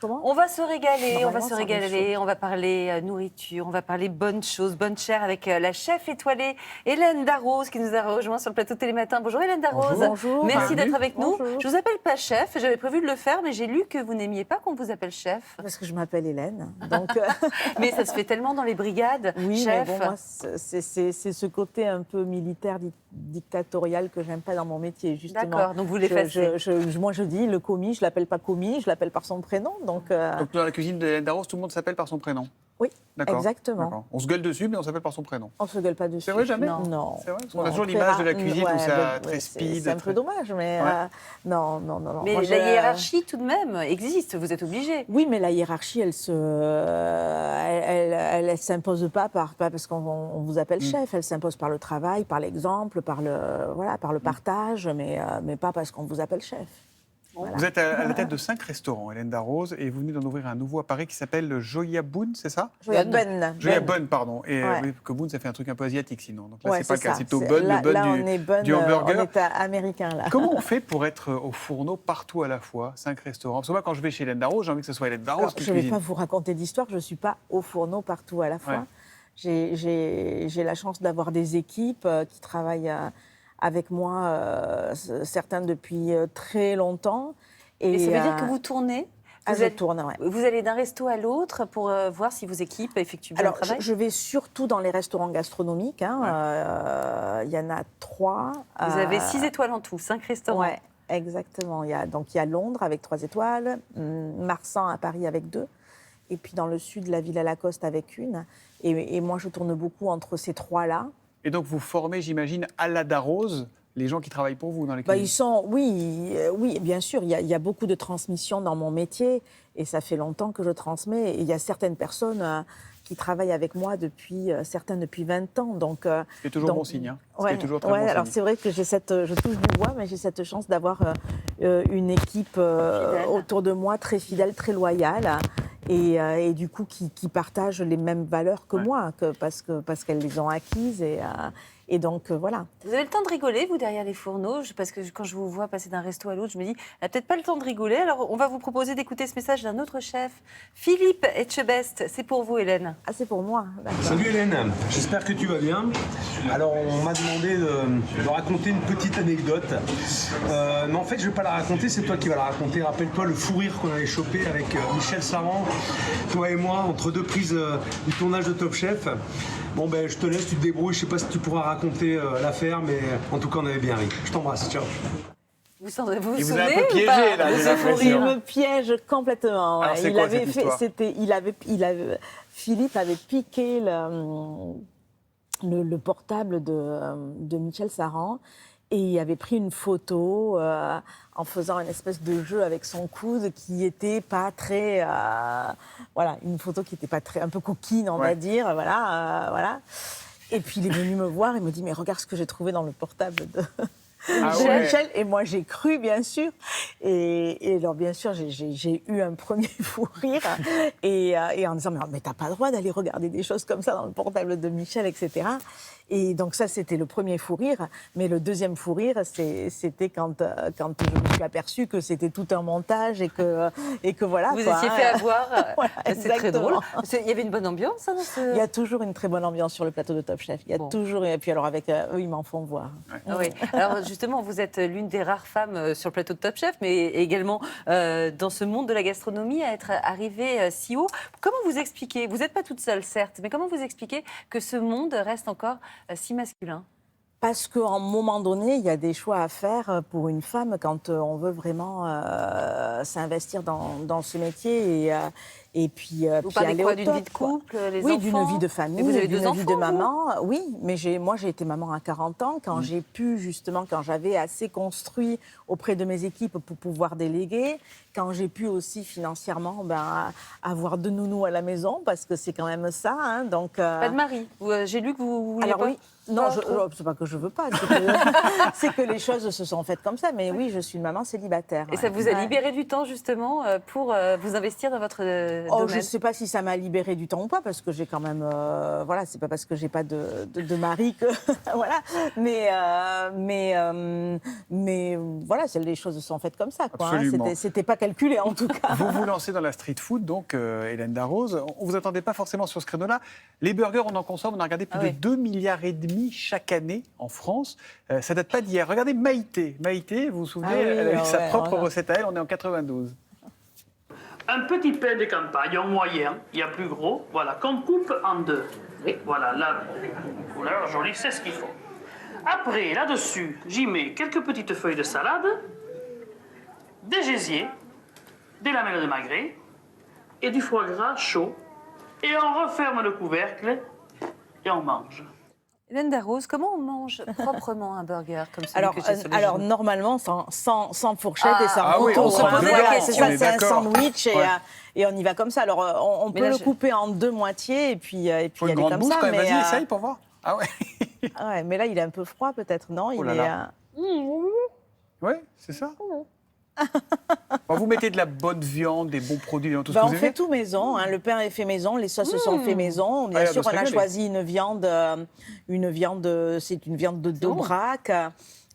Comment? On va se régaler, on va se ça régaler, on va parler nourriture, on va parler bonnes choses, bonnes chères avec la chef étoilée Hélène Darroze qui nous a rejoint sur le plateau Télématin. Bonjour Hélène Darroze. Bonjour. Merci Bienvenue. d'être avec nous. Bonjour. Je vous appelle pas chef, j'avais prévu de le faire, mais j'ai lu que vous n'aimiez pas qu'on vous appelle chef. Parce que je m'appelle Hélène. Donc, Mais ça se fait tellement dans les brigades, oui, chef. mais bon, moi, c'est ce côté un peu militaire, dictatorial que j'aime pas dans mon métier, justement. D'accord, donc vous l'effacez. Moi, je dis le commis, je l'appelle pas commis, je l'appelle par son prénom. Donc dans la cuisine d'Hélène Darroze, tout le monde s'appelle par son prénom. oui, D'accord. exactement. D'accord. On se gueule dessus, mais on s'appelle par son prénom. On se gueule pas dessus. C'est vrai, jamais? Non. C'est vrai, parce qu'on Non, a toujours très l'image de la rare. cuisine où ça très speed. C'est un peu dommage, mais Ouais. non. Mais Moi, la hiérarchie, tout de même, existe, vous êtes obligé. Oui, mais la hiérarchie, elle s'impose pas parce qu'on vous appelle chef. Elle s'impose par le travail, par l'exemple, par le partage, mais pas parce qu'on vous appelle chef. Voilà. Vous êtes à la tête de 5 restaurants, Hélène Darroze, et vous venez d'en ouvrir un nouveau à Paris qui s'appelle le Joya Boon, c'est ça? Joya Bun. Joya Bun, pardon. Et Ouais. oui, que Boon, ça fait un truc un peu asiatique sinon. Donc là, Ouais, c'est pas le cas, ça. c'est plutôt Bun, le Bun là, on est Bun, du hamburger. on est américain, là. Comment on fait pour être au fourneau partout à la fois, 5 restaurants? Parce que moi, quand je vais chez Hélène Darroze, j'ai envie que ce soit Hélène Darroze Alors, qui je ne vais cuisine. pas vous raconter d'histoire, je ne suis pas au fourneau partout à la fois. Ouais. J'ai la chance d'avoir des équipes qui travaillent avec moi, certains depuis très longtemps. Et ça veut dire que vous tournez je tourne, ouais. Vous allez d'un resto à l'autre pour voir si vos équipes effectuent bien le Alors, travail. je vais surtout dans les restaurants gastronomiques. Il y en a 3. Vous avez 6 étoiles en tout, 5 restaurants. Oui, exactement. Il y a Londres avec 3 étoiles, Marsan à Paris avec 2, et puis dans le sud, la Villa Lacoste avec 1. Et moi, je tourne beaucoup entre ces 3-là. Et donc, vous formez, j'imagine, à la Darroze les gens qui travaillent pour vous dans les cuisines? Oui, bien sûr. Il y a beaucoup de transmission dans mon métier et ça fait longtemps que je transmets. Et il y a certaines personnes qui travaillent avec moi certains depuis 20 ans. Donc, c'est toujours bon signe. Hein. Ouais, c'est toujours très bon alors signe. c'est vrai que je touche du bois, mais j'ai cette chance d'avoir une équipe autour de moi très fidèle, très loyale. Et du coup, qui partagent les mêmes valeurs que moi, parce qu'elles les ont acquises. Et donc, voilà. Vous avez le temps de rigoler, vous, derrière les fourneaux? Parce que quand je vous vois passer d'un resto à l'autre, je me dis, elle n'a peut-être pas le temps de rigoler. Alors, on va vous proposer d'écouter ce message d'un autre chef, Philippe Etchebest. C'est pour vous, Hélène. Ah, c'est pour moi. D'accord. Salut Hélène, j'espère que tu vas bien. Alors on m'a demandé de raconter une petite anecdote. Mais en fait je ne vais pas la raconter, c'est toi qui vas la raconter. Rappelle-toi le fou rire qu'on avait chopé avec Michel Saran, toi et moi, entre 2 prises du tournage de Top Chef. Bon ben je te laisse, tu te débrouilles, je ne sais pas si tu pourras raconter l'affaire, mais en tout cas on avait bien ri. Je t'embrasse, ciao. Vous vous Il vous a souvenez un peu ou piégé, pas là, de j'ai ce fou l'impression. rire? Il me piège complètement. Alors, c'est quoi, cette histoire? Philippe avait piqué le portable de Michel Saran et il avait pris une photo en faisant une espèce de jeu avec son coude qui n'était pas très... voilà, une photo qui n'était pas très... un peu coquine, on va dire. Voilà. Et puis il est venu me voir et me dit « Mais regarde ce que j'ai trouvé dans le portable de... » ouais. Michel, et moi j'ai cru bien sûr, et alors bien sûr j'ai eu un premier fou rire, et en disant mais t'as pas le droit d'aller regarder des choses comme ça dans le portable de Michel, etc. Et donc ça c'était le premier fou rire, mais le deuxième fou rire c'était quand je me suis aperçue que c'était tout un montage et que voilà. Vous quoi, étiez fait avoir. Voilà, c'est très drôle. exactement. Il y avait une bonne ambiance, hein, dans ce... Il y a toujours une très bonne ambiance sur le plateau de Top Chef. Il y a toujours, et puis alors avec eux ils m'en font voir. Ah oui. Alors justement, vous êtes l'une des rares femmes sur le plateau de Top Chef, mais également dans ce monde de la gastronomie à être arrivée si haut. Comment vous expliquez, vous n'êtes pas toute seule certes, mais comment vous expliquez que ce monde reste encore si masculin? Parce qu'à un moment donné, il y a des choix à faire pour une femme quand on veut vraiment s'investir dans ce métier et puis Vous puis parlez aller quoi, au d'une top, vie de quoi. couple, les Oui, enfants? d'une vie de famille, Mais vous avez d'une 2 vie enfants, de vous maman. Oui, mais moi j'ai été maman à 40 ans quand j'ai pu justement, quand j'avais assez construit auprès de mes équipes pour pouvoir déléguer, quand j'ai pu aussi financièrement avoir 2 nounous à la maison parce que c'est quand même ça. Hein, donc Pas de mari. J'ai lu que vous vouliez alors pas. oui. Non, Pas trop. c'est pas que je veux pas, c'est que les choses se sont faites comme ça. Mais oui, je suis une maman célibataire. Et ça vous a libéré du temps justement pour vous investir dans votre Oh, je domaine? ne sais pas si ça m'a libéré du temps ou pas, parce que j'ai quand même, voilà, c'est pas parce que j'ai pas de mari que, voilà. Mais voilà, les choses sont faites comme ça, quoi. Hein. Absolument. C'était pas calculé en tout cas. Vous vous lancez dans la street food, donc, Hélène Darroze. On ne vous attendait pas forcément sur ce créneau-là. Les burgers, on en consomme, on a regardé plus Ah de oui. 2,5 milliards chaque année en France. Ça date pas d'hier. Regardez Maïté. Maïté, vous vous souvenez, Ah oui, elle a eu sa ouais, propre voilà. recette à elle, on est en 92. Un petit pain de campagne en moyen, il y a plus gros, voilà, qu'on coupe en deux. Voilà, la couleur jolie, c'est ce qu'il faut. Après, là-dessus, j'y mets quelques petites feuilles de salade, des gésiers, des lamelles de magret et du foie gras chaud. Et on referme le couvercle et on mange. Hélène Darroze, comment on mange proprement un burger comme celui Alors, que j'ai sur les alors genoux? normalement, sans fourchette et sans Ah oui, couteau, on se hein. posait la Voilà, question, c'est ça, on est c'est un d'accord. sandwich Ouais. et on y va comme ça. Alors, on Mais peut là, le je- couper en 2 moitiés et puis y Faut aller une grande comme bouche ça. quand même, mais, vas-y, essaye pour voir. Ah ouais. ouais, mais là, il est un peu froid peut-être, non? Oh là Il là. est, Ouais, c'est ça. Bon, vous mettez de la bonne viande, des bons produits, tout ce Ben, que on vous fait aimez. tout maison, hein. Le pain est fait maison, les sauces sont faites maison. Bien Ah, elle sûr, doit on se a régaler. choisi une viande, c'est une viande d'Aubrac.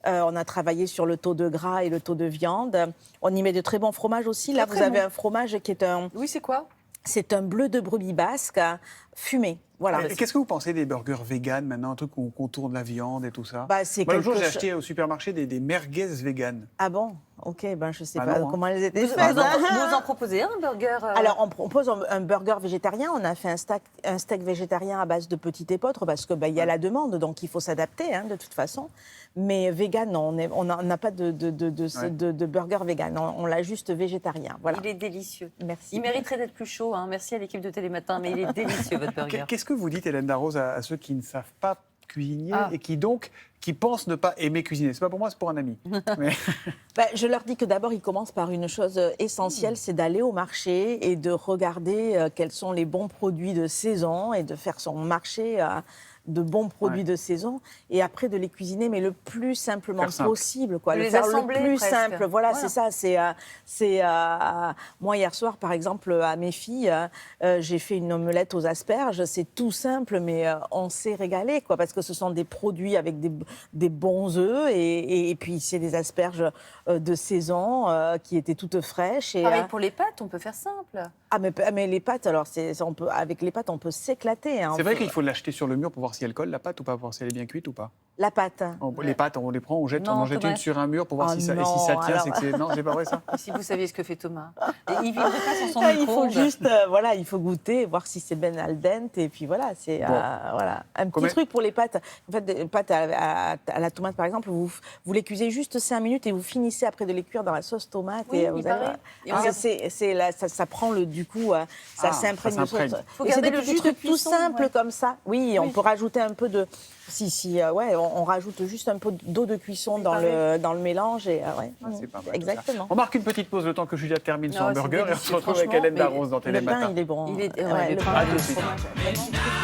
On a travaillé sur le taux de gras et le taux de viande. On y met de très bons fromages aussi. Là, Très, vous très avez bon. un fromage qui est Oui, c'est quoi? c'est un bleu de brebis basque fumé. Voilà. Et qu'est-ce que vous pensez des burgers vegan maintenant, un truc où on contourne la viande et tout ça? Bah, c'est Moi, le jour, quelque j'ai cho- acheté au supermarché des merguez vegan. Ah bon? Ok, ben je sais Ah pas non, hein. comment elles étaient Vous, faites. vous en proposez un burger Alors, on propose un burger végétarien. On a fait un steak végétarien à base de petits épeautres parce que il y a la demande, donc il faut s'adapter hein, de toute façon. Mais vegan, non, on n'a pas de burger vegan. On l'a juste végétarien. Voilà. Il est délicieux. Merci. Il mériterait d'être plus chaud. Hein. Merci à l'équipe de Télématin, mais il est délicieux, votre burger. Qu'est-ce que vous dites, Hélène Darroze, à ceux qui ne savent pas cuisiner Ah. et qui pensent ne pas aimer cuisiner? C'est pas pour moi, c'est pour un ami. Mais- Je leur dis que d'abord, ils commencent par une chose essentielle, c'est d'aller au marché et de regarder quels sont les bons produits de saison et de faire son marché de bons produits Ouais. de saison et après de les cuisiner, mais le plus simplement Faire simple. possible, quoi. De Le les faire le assembler plus presque. simple. Voilà, Voilà. c'est ça. Moi, hier soir, par exemple, à mes filles, j'ai fait une omelette aux asperges. C'est tout simple, mais on s'est régalé, quoi, parce que ce sont des produits avec des bons œufs et puis c'est des asperges de saison qui étaient toutes fraîches. Et, Pareil pour les pâtes, on peut faire simple. mais les pâtes, alors, avec les pâtes, on peut s'éclater. Hein. C'est vrai qu'il faut l'acheter sur le mur pour voir si elle colle la pâte ou pas, pour voir si elle est bien cuite ou pas. La pâte. Les pâtes, on les prend, on jette, Non, on en jette Thomas. une sur un mur pour voir Oh si ça, et non, si ça tient. alors- C'est que c'est... Non, c'est pas vrai ça. Et si vous saviez ce que fait Thomas. Et il ne vivrait pas sans son Il faut micro-ondes. juste, voilà, il faut goûter, voir si c'est ben al dente, et puis voilà, c'est Bon. voilà. Un petit Combien- truc pour les pâtes. En fait, des pâtes à la tomate, par exemple, vous les cuisez juste 5 minutes et vous finissez après de les cuire dans la sauce tomate. Oui, et il vous paraît. allez- Et on garde- ça prend du coup, ça s'imprègne. ça s'imprègne. Faut Et c'est garder des le petits jus de trucs tout cuisson, simples ouais. comme ça. Oui, on peut rajouter un peu de. Ouais, on rajoute juste un peu d'eau de cuisson dans le mélange et ouais. C'est pas mal, tout ça. Exactement. On marque une petite pause le temps que Julia termine son Non, c'est burger et on se délicieux, retrouve avec franchement, Hélène mais Darroze dans Le Télématin. pain, il est bon. Il est, Ouais, ouais, le le pain, pain, À tout le de suite. fromage, vraiment.